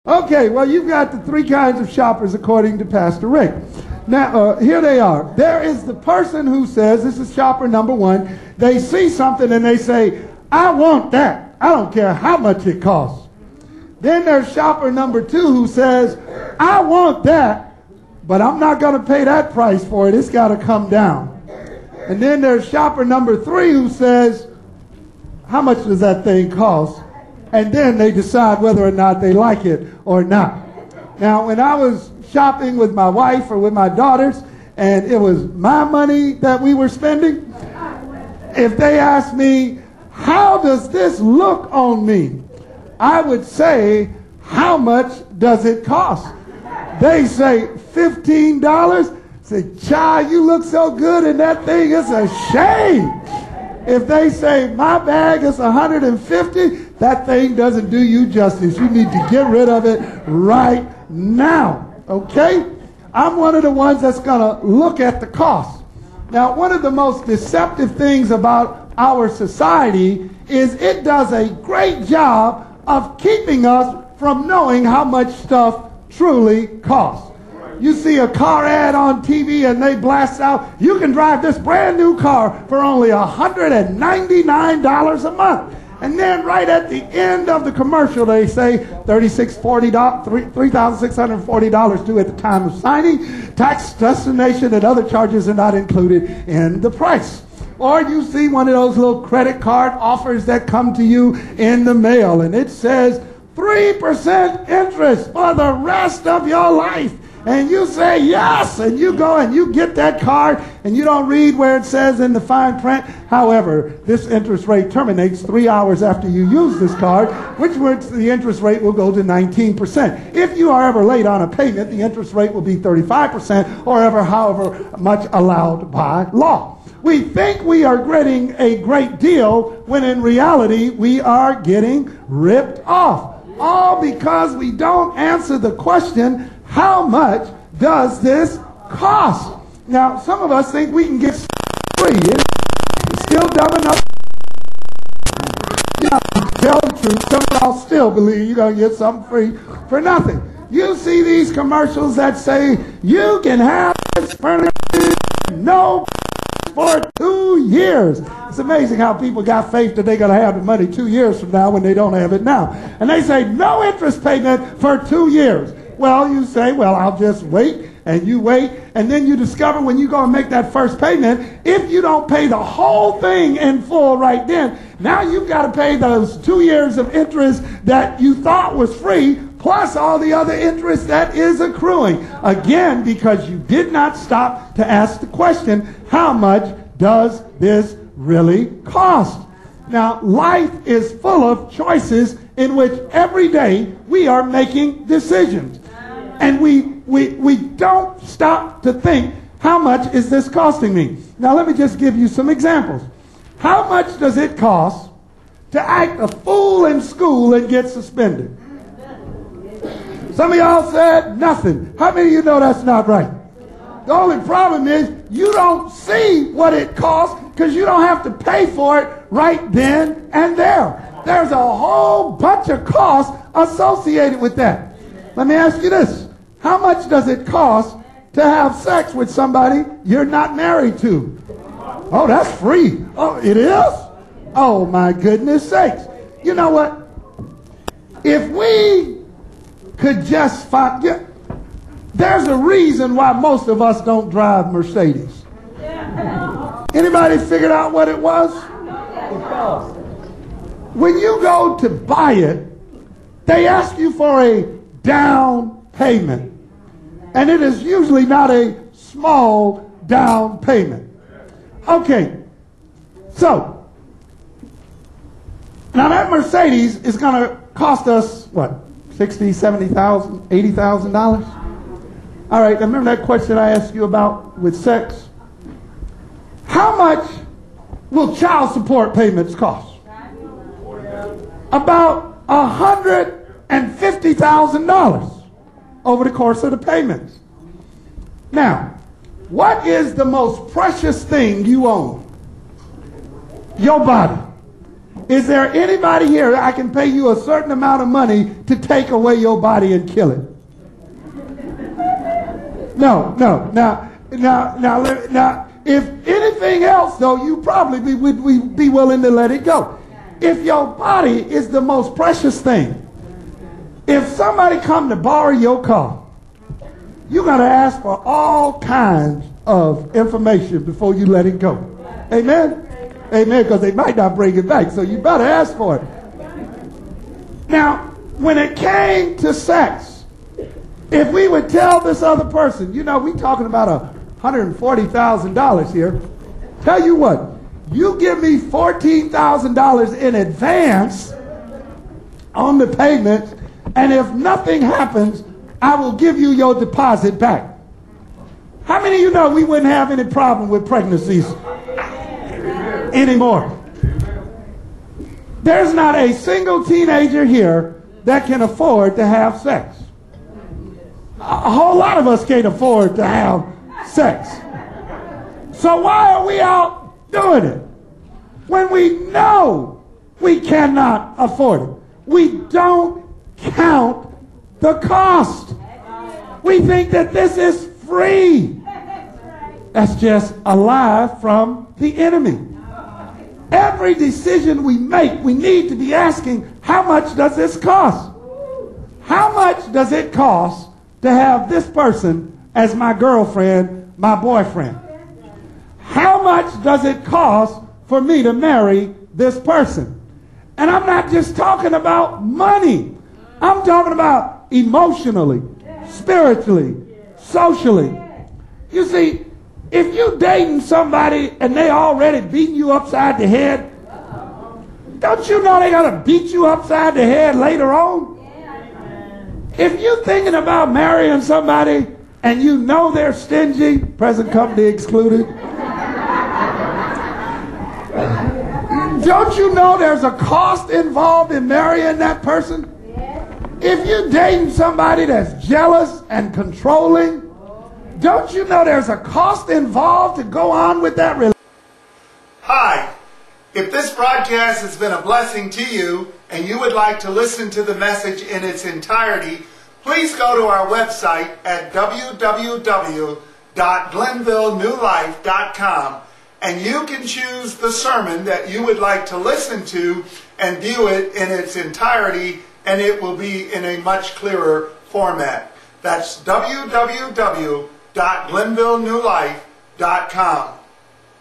Okay, well, you've got the three kinds of shoppers according to Pastor Rick. Now, here they are. There is the person who says, this is shopper number one, they see something and they say, I want that. I don't care how much it costs. Then there's shopper number two who says, I want that, but I'm not going to pay that price for it. It's got to come down. And then there's shopper number three who says, how much does that thing cost? And then they decide whether or not they like it or not. Now, when I was shopping with my wife or with my daughters, and it was my money that we were spending, if they asked me, how does this look on me? I would say, how much does it cost? They say, $15. Say, child, you look so good in that thing, it's a shame. If they say, my bag is $150, that thing doesn't do you justice. You need to get rid of it right now, okay? I'm one of the ones that's going to look at the cost. Now, one of the most deceptive things about our society is it does a great job of keeping us from knowing how much stuff truly costs. You see a car ad on TV and they blast out, you can drive this brand new car for only $199 a month. And then right at the end of the commercial, they say $3,640 due at the time of signing. Tax, destination, and other charges are not included in the price. Or you see one of those little credit card offers that come to you in the mail, and it says 3% interest for the rest of your life. And you say yes, and you go and you get that card, and you don't read where it says in the fine print. However, this interest rate terminates 3 hours after you use this card, which means the interest rate will go to 19%. If you are ever late on a payment, the interest rate will be 35% or however much allowed by law. We think we are getting a great deal when in reality we are getting ripped off. All because we don't answer the question, how much does this cost? Now, some of us think we can get free. It's still dumb enough. You know, to tell the truth, some of y'all still believe you're going to get something free for nothing. You see these commercials that say, you can have this furniture, no for 2 years. It's amazing how people got faith that they're going to have the money 2 years from now when they don't have it now. And they say, no interest payment for 2 years. Well, you say, well, I'll just wait, and you wait, and then you discover when you go and make that first payment, if you don't pay the whole thing in full right then, now you've got to pay those 2 years of interest that you thought was free, plus all the other interest that is accruing. Again, because you did not stop to ask the question, how much does this really cost? Now, life is full of choices in which every day we are making decisions. And we don't stop to think, how much is this costing me? Now, let me just give you some examples. How much does it cost to act a fool in school and get suspended? Some of y'all said nothing. How many of you know that's not right? The only problem is you don't see what it costs because you don't have to pay for it right then and there. There's a whole bunch of costs associated with that. Let me ask you this. How much does it cost to have sex with somebody you're not married to? Oh, that's free. Oh, it is? Oh, my goodness sakes. You know what? If we could just find... There's a reason why most of us don't drive Mercedes. Anybody figured out what it was? When you go to buy it, they ask you for a down payment. And it is usually not a small down payment. Okay. So, now that Mercedes is going to cost us, what, $60,000, $70,000, $80,000? All right, remember that question I asked you about with sex? How much will child support payments cost? About $150,000 over the course of the payments. Now, what is the most precious thing you own? Your body. Is there anybody here that I can pay you a certain amount of money to take away your body and kill it? No. Now, if anything else, though, you probably would be willing to let it go. If your body is the most precious thing, if somebody come to borrow your car, you're going to ask for all kinds of information before you let it go. Amen? Amen, because they might not bring it back, so you better ask for it. Now, when it came to sex, if we would tell this other person, you know, we're talking about $140,000 here. Tell you what, you give me $14,000 in advance on the payment, and if nothing happens, I will give you your deposit back. How many of you know we wouldn't have any problem with pregnancies anymore? There's not a single teenager here that can afford to have sex. A whole lot of us can't afford to have sex. So why are we out doing it when we know we cannot afford it? We don't count the cost. We think that this is free. That's just a lie from the enemy. Every decision we make, we need to be asking, how much does this cost? How much does it cost to have this person as my girlfriend, my boyfriend? How much does it cost for me to marry this person? And I'm not just talking about money. I'm talking about emotionally, spiritually, socially. You see, if you're dating somebody and they already beating you upside the head, don't you know they're going to beat you upside the head later on? If you're thinking about marrying somebody and you know they're stingy, present company excluded, don't you know there's a cost involved in marrying that person? If you're dating somebody that's jealous and controlling, don't you know there's a cost involved to go on with that relationship? Hi, if this broadcast has been a blessing to you and you would like to listen to the message in its entirety, please go to our website at www.glenvillenewlife.com and you can choose the sermon that you would like to listen to and view it in its entirety, and it will be in a much clearer format. That's www.glenvillenewlife.com.